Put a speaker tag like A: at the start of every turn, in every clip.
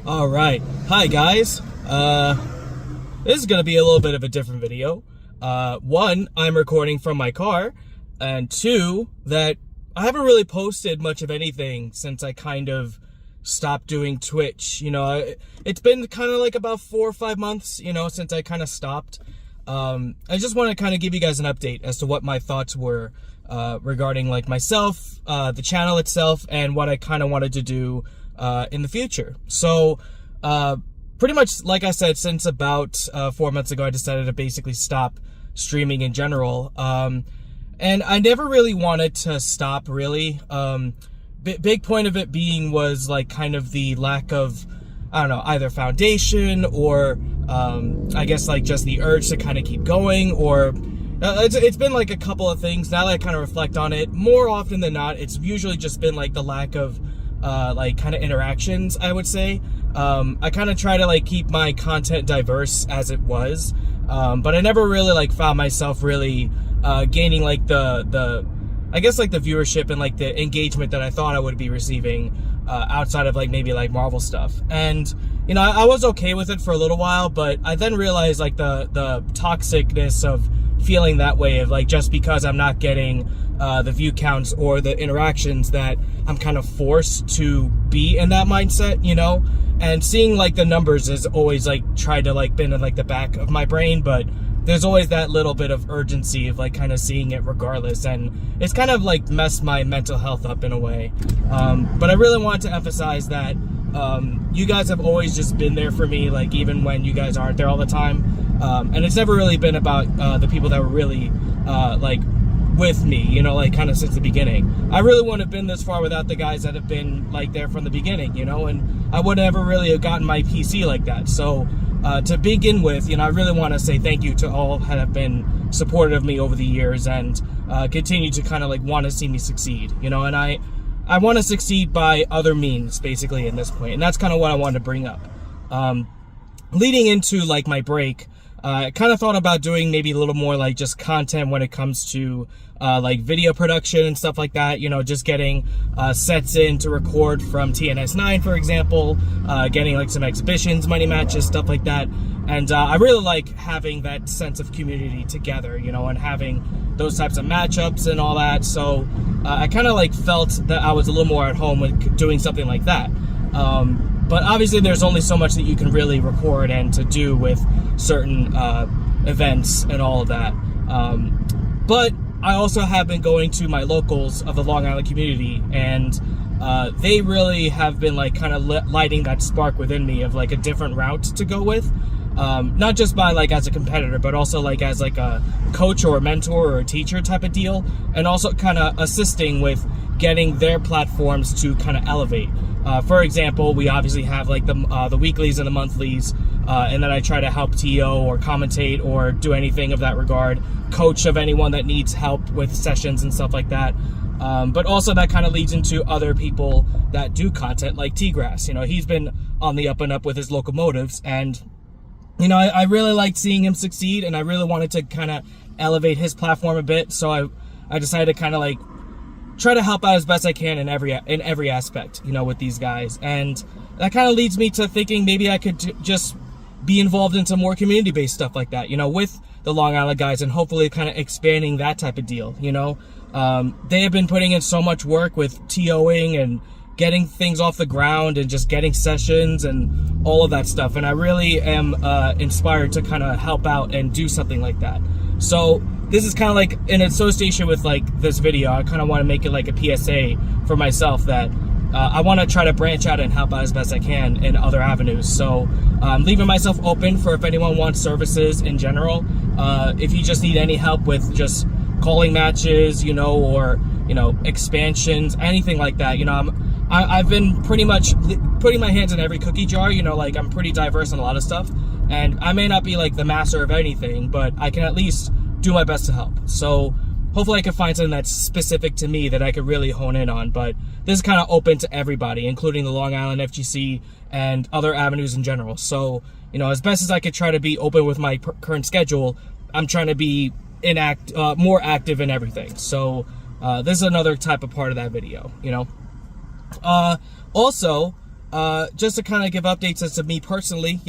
A: All right. Hi, guys. This is going to be a little bit of a different video. One, I'm recording from my car, and two, that I haven't really posted much of anything since I kind of stopped doing Twitch. It's been kind of like about 4 or 5 months, since I kind of stopped. I just want to kind of give you guys an update as to what my thoughts were regarding like myself, the channel itself, and what I kind of wanted to do in the future. So pretty much like I said, since about 4 months ago, I decided to basically stop streaming in general. And I never really wanted to stop, really. Big point of it being was like kind of the lack of, I don't know, either foundation or I guess like just the urge to kind of keep going, or it's been like a couple of things. Now that I kind of reflect on it, more often than not, it's usually just been like the lack of like kind of interactions, I would say. I kind of try to like keep my content diverse as it was, but I never really like found myself really gaining like the I guess like the viewership and like the engagement that I thought I would be receiving outside of like maybe like Marvel stuff. And I was okay with it for a little while, but I then realized like the toxicness of feeling that way, of like just because I'm not getting the view counts or the interactions, that I'm kind of forced to be in that mindset, and seeing like the numbers is always like tried to like been in like the back of my brain, but there's always that little bit of urgency of like kind of seeing it regardless, and it's kind of like messed my mental health up in a way. But I really wanted to emphasize that you guys have always just been there for me, like even when you guys aren't there all the time. And it's never really been about the people that were really like with me, like kind of since the beginning. I really wouldn't have been this far without the guys that have been like there from the beginning, and I would never really have gotten my PC like that. So to begin with, I really want to say thank you to all that have been supportive of me over the years and continue to kind of like want to see me succeed, and I want to succeed by other means, basically, in this point. And that's kind of what I wanted to bring up. Leading into like my break, I kind of thought about doing maybe a little more like just content when it comes to like video production and stuff like that, just getting sets in to record from TNS9, for example, getting like some exhibitions, money matches, stuff like that. And I really like having that sense of community together, and having those types of matchups and all that. So I kind of like felt that I was a little more at home with doing something like that. But obviously there's only so much that you can really record and to do with certain events and all of that. But I also have been going to my locals of the Long Island community, and they really have been like kind of lighting that spark within me of like a different route to go with. Not just by like as a competitor, but also like as like a coach or a mentor or a teacher type of deal, and also kind of assisting with getting their platforms to kind of elevate. For example, we obviously have like the weeklies and the monthlies, and then I try to help TO or commentate or do anything of that regard, coach of anyone that needs help with sessions and stuff like that. But also that kind of leads into other people that do content, like T-Grass. He's been on the up and up with his locomotives, and I really liked seeing him succeed, and I really wanted to kind of elevate his platform a bit. So I decided to kind of like try to help out as best I can in every aspect, with these guys. And that kind of leads me to thinking maybe I could just be involved in some more community-based stuff like that, with the Long Island guys, and hopefully kind of expanding that type of deal, They have been putting in so much work with TOing and getting things off the ground and just getting sessions and all of that stuff. And I really am inspired to kind of help out and do something like that. So this is kind of like in association with like this video. I kind of want to make it like a PSA for myself that I want to try to branch out and help out as best I can in other avenues. So I'm leaving myself open for if anyone wants services in general. If you just need any help with just calling matches, or expansions, anything like that, I've been pretty much putting my hands in every cookie jar, like I'm pretty diverse in a lot of stuff, and I may not be like the master of anything, but I can at least do my best to help. So hopefully I can find something that's specific to me that I could really hone in on. But this is kind of open to everybody, including the Long Island FGC and other avenues in general. So, as best as I could try to be open with my current schedule, I'm trying to be more active in everything. So this is another type of part of that video, Also, just to kind of give updates as to me personally,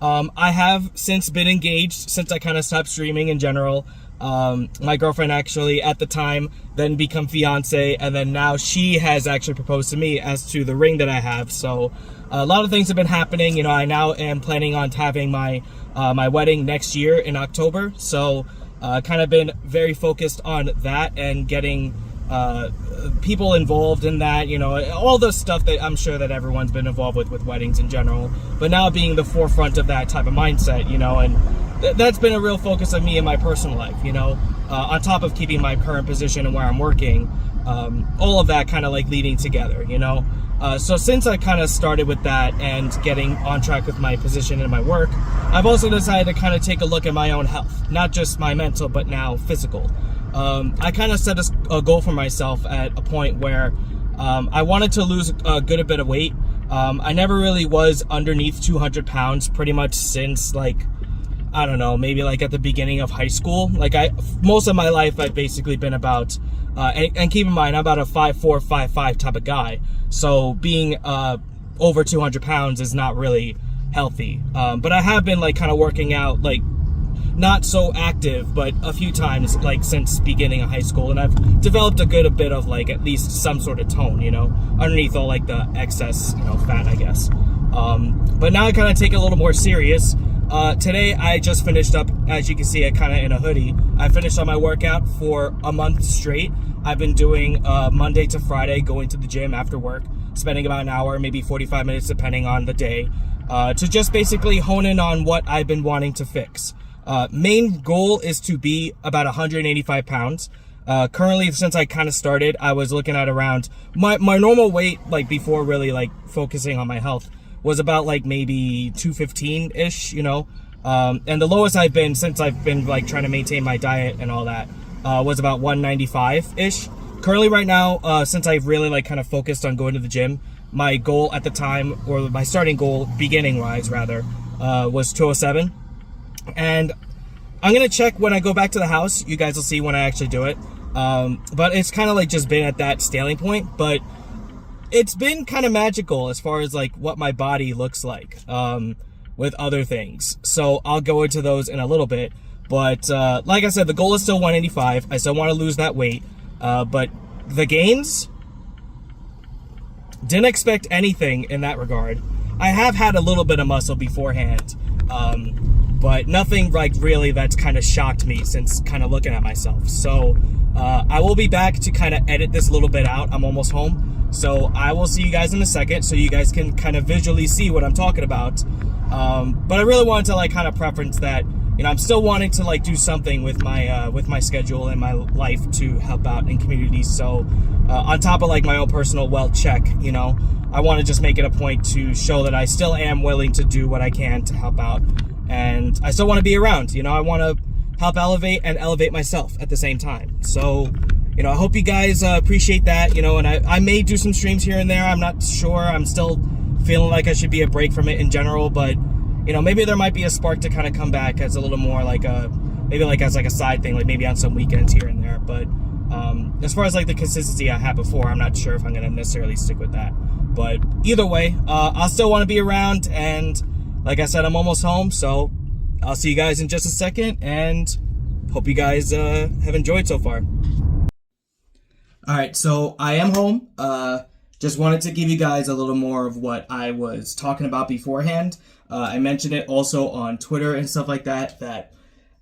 A: I have since been engaged since I kind of stopped streaming in general. My girlfriend actually at the time then become fiance, and then now she has actually proposed to me as to the ring that I have. So a lot of things have been happening. I now am planning on having my wedding next year in October. So kind of been very focused on that and getting people involved in that, all the stuff that I'm sure that everyone's been involved with weddings in general, but now being the forefront of that type of mindset, and that's been a real focus of me in my personal life, on top of keeping my current position and where I'm working, all of that kind of like leading together, so since I kind of started with that and getting on track with my position and my work, I've also decided to kind of take a look at my own health, not just my mental, but now physical. I kind of set a goal for myself at a point where I wanted to lose a good bit of weight. I never really was underneath 200 pounds pretty much since I don't know, maybe at the beginning of high school. Most of my life I've basically been about, and keep in mind, I'm about a 5'4", 5'5" type of guy. So being over 200 pounds is not really healthy. But I have been kind of working out, not so active, but a few times since beginning of high school, and I've developed a good bit of at least some sort of tone, underneath all the excess fat, I guess. But now I kind of take it a little more serious. Today I just finished up, as you can see, I kind of in a hoodie. I finished on my workout for a month straight. I've been doing Monday to Friday, going to the gym after work, spending about an hour, maybe 45 minutes depending on the day, to just basically hone in on what I've been wanting to fix. Main goal is to be about 185 pounds. Currently, since I kind of started, I was looking at around my normal weight, before really focusing on my health, was about maybe 215-ish, and the lowest I've been since I've been trying to maintain my diet and all that, was about 195-ish. Currently right now, since I've really kind of focused on going to the gym, my goal at the time, or my starting goal, beginning wise rather, was 207. And I'm gonna check when I go back to the house. You guys will see when I actually do it. But it's kind of just been at that scaling point, but it's been kind of magical as far as what my body looks like with other things. So I'll go into those in a little bit. But like I said, the goal is still 185. I still want to lose that weight. But the gains, didn't expect anything in that regard. I have had a little bit of muscle beforehand. But nothing really that's kind of shocked me since kind of looking at myself. So I will be back to kind of edit this a little bit out. I'm almost home. So I will see you guys in a second so you guys can kind of visually see what I'm talking about. But I really wanted to kind of preference that, I'm still wanting to do something with my schedule and my life to help out in communities. So on top of my own personal well check, I want to just make it a point to show that I still am willing to do what I can to help out. And I still want to be around, I want to help elevate and elevate myself at the same time. So, I hope you guys appreciate that, and I may do some streams here and there. I'm not sure. I'm still feeling like I should be a break from it in general, but, maybe there might be a spark to kind of come back as a little more maybe as a side thing, maybe on some weekends here and there. But as far as the consistency I had before, I'm not sure if I'm going to necessarily stick with that. But either way, I'll still want to be around, and like I said, I'm almost home, so I'll see you guys in just a second, and hope you guys have enjoyed so far. Alright, so I am home. Just wanted to give you guys a little more of what I was talking about beforehand. I mentioned it also on Twitter and stuff like that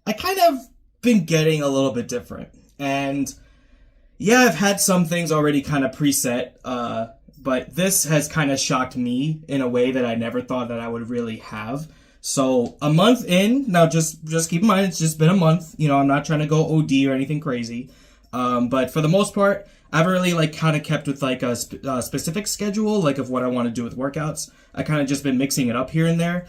A: I kind of been getting a little bit different. And yeah, I've had some things already kind of preset, but this has kind of shocked me in a way that I never thought that I would really have. So a month in, now just keep in mind, it's just been a month. I'm not trying to go OD or anything crazy. But for the most part, I haven't really kind of kept with a specific schedule, of what I want to do with workouts. I kind of just been mixing it up here and there.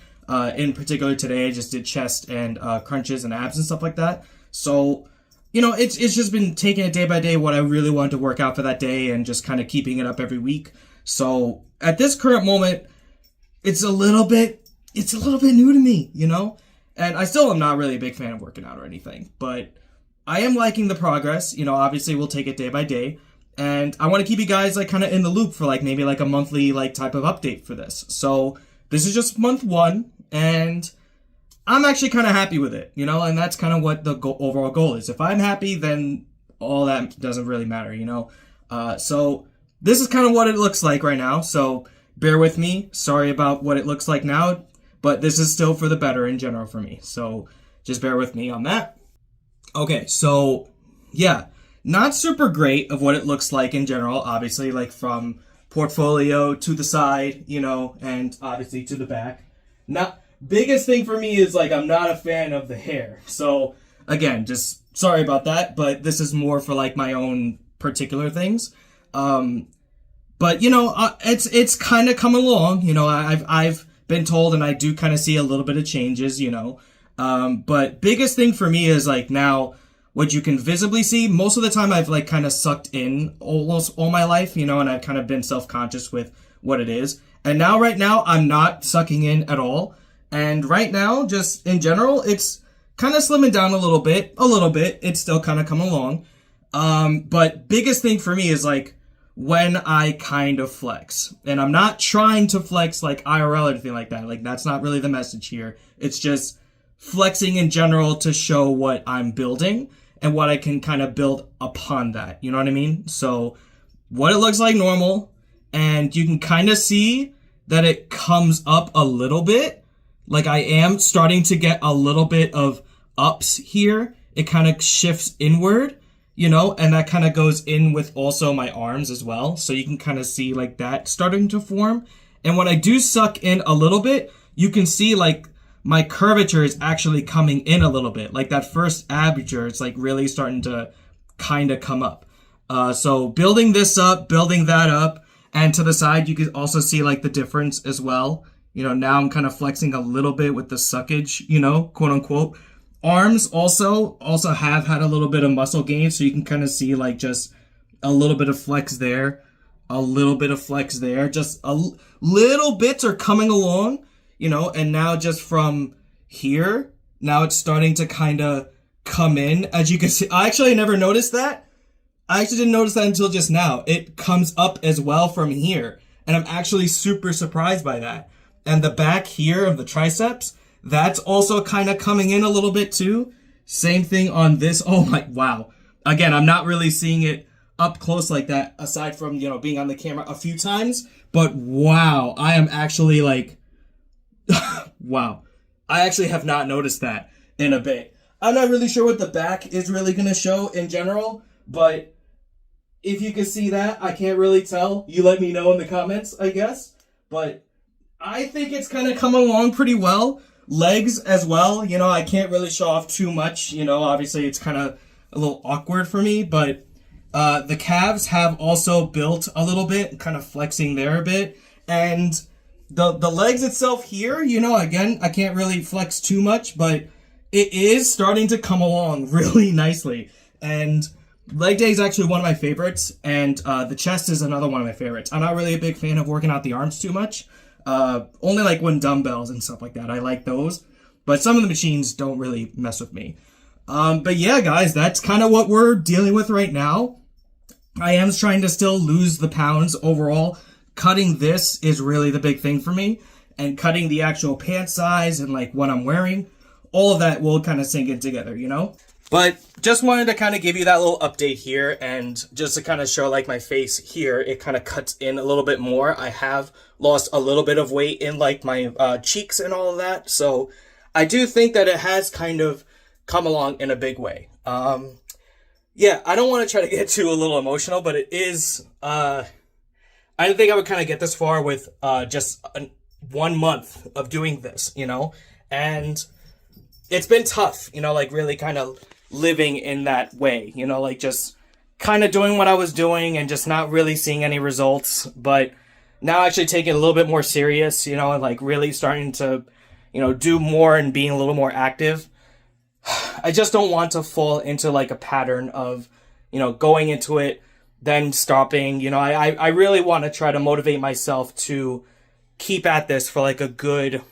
A: In particular today, I just did chest and crunches and abs and stuff like that. So, it's just been taking it day by day what I really wanted to work out for that day and just kind of keeping it up every week. So at this current moment, it's a little bit new to me, and I still am not really a big fan of working out or anything, but I am liking the progress. Obviously we'll take it day by day. And I want to keep you guys like kind of in the loop for like maybe like a monthly like type of update for this. So this is just month 1, and I'm actually kind of happy with it, you know, and that's kind of what the overall goal is. If I'm happy, then all that doesn't really matter, you know. So this is kind of what it looks like right now. So bear with me. Sorry about what it looks like now, but this is still for the better in general for me. So just bear with me on that. Okay, so yeah, not super great of what it looks like in general, obviously, like from portfolio to the side, you know, and obviously to the back. Not biggest thing for me is like I'm not a fan of the hair. So again, just sorry about that, but this is more for like my own particular things. But you know, it's kind of come along. You know, I've been told, and I do kind of see a little bit of changes. You know, but biggest thing for me is like now what you can visibly see. Most of the time, I've like kind of sucked in almost all my life. You know, and I've kind of been self-conscious with what it is. And now, right now, I'm not sucking in at all. And right now, just in general, it's kind of slimming down a little bit. It's still kind of coming along. But biggest thing for me is like when I kind of flex. And I'm not trying to flex like IRL or anything like that. Like that's not really the message here. It's just flexing in general to show what I'm building and what I can kind of build upon that. You know what I mean? So what it looks like normal, and you can kind of see that it comes up a little bit. Like I am starting to get a little bit of ups here. It kind of shifts inward, you know, and that kind of goes in with also my arms as well. So you can kind of see like that starting to form. And when I do suck in a little bit, you can see like my curvature is actually coming in a little bit. Like that first aperture, it's like really starting to kind of come up. So building this up, building that up, and to the side, you can also see like the difference as well. You know, now I'm kind of flexing a little bit with the suckage, you know, quote unquote. Arms also have had a little bit of muscle gain. So you can kind of see like just a little bit of flex there, a little bit of flex there. Just little bits are coming along, you know, and now just from here, now it's starting to kind of come in. As you can see, I actually never noticed that. I actually didn't notice that until just now. It comes up as well from here. And I'm actually super surprised by that. And the back here of the triceps, that's also kind of coming in a little bit too. Same thing on this. Oh my, wow. Again, I'm not really seeing it up close like that, aside from, you know, being on the camera a few times. But wow, I am actually like, wow. I actually have not noticed that in a bit. I'm not really sure what the back is really going to show in general, but if you can see that, I can't really tell. You let me know in the comments, I guess. But I think it's kind of coming along pretty well. Legs as well. You know, I can't really show off too much. You know, obviously it's kind of a little awkward for me. But the calves have also built a little bit, kind of flexing there a bit. And the legs itself here, you know, again, I can't really flex too much. But it is starting to come along really nicely. And leg day is actually one of my favorites, and the chest is another one of my favorites. I'm not really a big fan of working out the arms too much. Only like when dumbbells and stuff like that. I like those, but some of the machines don't really mess with me. But yeah, guys, that's kind of what we're dealing with right now. I am trying to still lose the pounds overall. Cutting this is really the big thing for me, and cutting the actual pant size and like what I'm wearing. All of that will kind of sink in together, you know? But just wanted to kind of give you that little update here, and just to kind of show like my face here, it kind of cuts in a little bit more. I have lost a little bit of weight in like my cheeks and all of that. So I do think that it has kind of come along in a big way. Yeah, I don't want to try to get too a little emotional, but it is, I didn't think I would kind of get this far with just 1 month of doing this, you know, and it's been tough, you know, like really kind of living in that way, you know, like just kind of doing what I was doing and just not really seeing any results, but now actually taking it a little bit more serious, you know, and like really starting to, you know, do more and being a little more active. I just don't want to fall into like a pattern of, you know, going into it, then stopping, you know, I really want to try to motivate myself to keep at this for like a good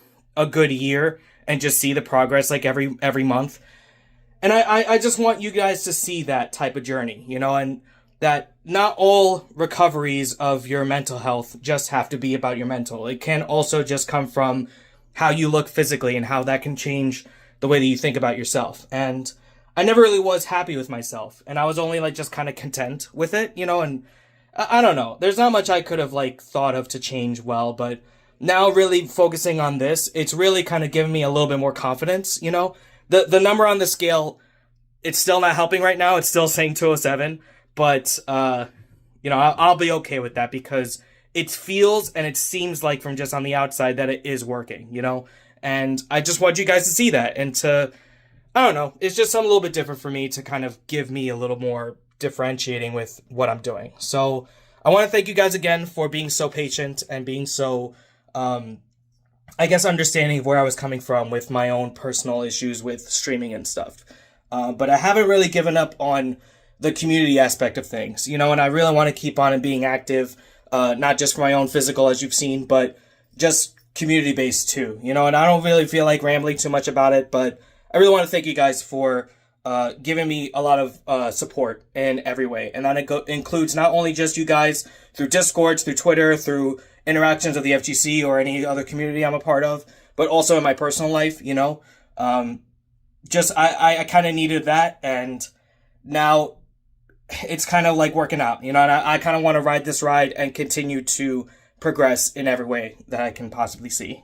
A: year and just see the progress like every month. And I just want you guys to see that type of journey, you know, and that not all recoveries of your mental health just have to be about your mental. It can also just come from how you look physically and how that can change the way that you think about yourself. And I never really was happy with myself, and I was only like just kind of content with it, and I don't know. There's not much I could have like thought of to change well, but now really focusing on this, it's really kind of given me a little bit more confidence. The number on the scale, it's still not helping right now. It's still saying 207, but I'll be okay with that because it feels and it seems like from just on the outside that it is working. And I just want you guys to see that and to, I don't know, it's just something a little bit different for me to kind of give me a little more differentiating with what I'm doing. So I want to thank you guys again for being so patient and being so, understanding of where I was coming from with my own personal issues with streaming and stuff. But I haven't really given up on the community aspect of things, and I really want to keep on and being active, not just for my own physical, as you've seen, but just community based too, and I don't really feel like rambling too much about it, but I really want to thank you guys for giving me a lot of support in every way. And that includes not only just you guys through Discord, through Twitter, through interactions of the FGC or any other community I'm a part of, but also in my personal life, I kind of needed that. And now it's kind of like working out, and I kind of want to ride this ride and continue to progress in every way that I can possibly see,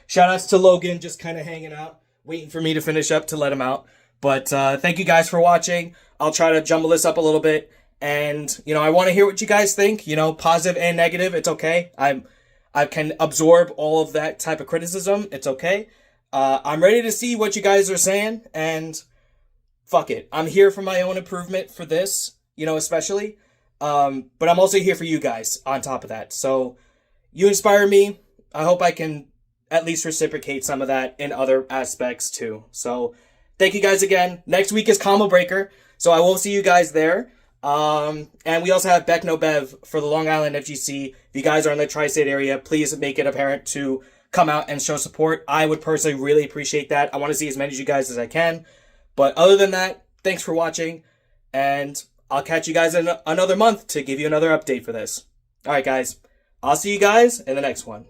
A: Shout outs to Logan, just kind of hanging out, waiting for me to finish up to let him out. But thank you guys for watching. I'll try to jumble this up a little bit. And, I want to hear what you guys think, positive and negative. It's okay. I can absorb all of that type of criticism. It's okay. I'm ready to see what you guys are saying. And fuck it. I'm here for my own improvement for this, especially. But I'm also here for you guys on top of that. So you inspire me. I hope I can at least reciprocate some of that in other aspects too. So thank you guys again. Next week is Combo Breaker, so I will see you guys there. And we also have Beck No Bev for the Long Island FGC. If you guys are in the tri-state area, please make it apparent to come out and show support. I would personally really appreciate that. I want to see as many of you guys as I can. But other than that, thanks for watching, and I'll catch you guys in another month to give you another update for this. All right, guys. I'll see you guys in the next one.